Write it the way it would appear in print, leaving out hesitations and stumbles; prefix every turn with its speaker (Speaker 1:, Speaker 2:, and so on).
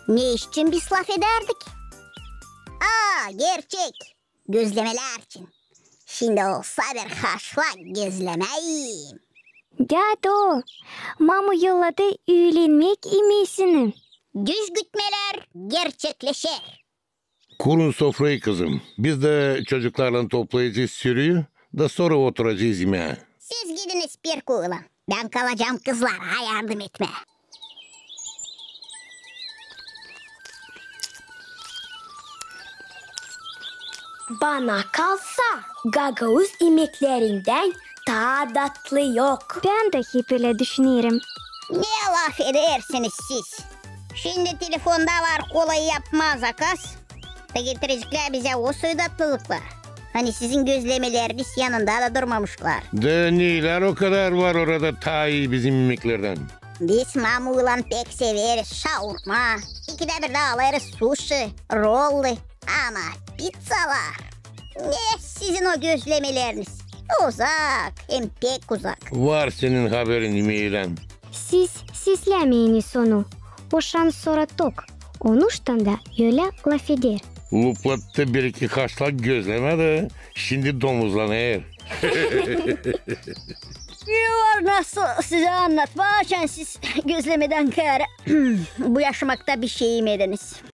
Speaker 1: Ne için biz laf ederdik? Aa, gerçek. Gözlemeler için. Şimdi olsa bir haşlak gözlemeyim.
Speaker 2: Dado, mamı yolladı evlenmek imesini.
Speaker 1: Düz gütmeler gerçekleşir.
Speaker 3: Kurun sofrayı kızım. Biz de çocuklarla toplayacağız sürüyü da sonra oturacağız yemeğe.
Speaker 1: Siz gidiniz bir kuğulan. Ben kalacağım kızlara yardım etme.
Speaker 4: Bana kalsa gagavuz yemeklerinden daha tatlı yok.
Speaker 2: Ben de hep öyle düşünüyorum.
Speaker 1: Ne laf edersiniz siz? Şimdi telefonda var, kolayı yapmaz akas. Da getirecekler bize o tatlılıklar. Hani sizin gözlemeleriniz yanında da durmamışlar.
Speaker 3: De neler o kadar var orada ta iyi bizim yemeklerden.
Speaker 1: Biz mamulan pek severiz şavurma. İkide bir de alırız sushi, rolli. Ama pizzalar. Ne sizin o gözlemeleriniz? Uzak, hem pek uzak.
Speaker 3: Var senin haberin yemeğinden.
Speaker 2: Siz sislemeyiniz onu. Boşan sonra tok. Onuştan da öyle laf eder.
Speaker 3: Luplattı bir iki kaşlak gözleme de şimdi domuzlan eğer.
Speaker 1: Var nasıl size anlatma. Siz gözlemeden kare. Bu yaşamakta bir şey yemediniz.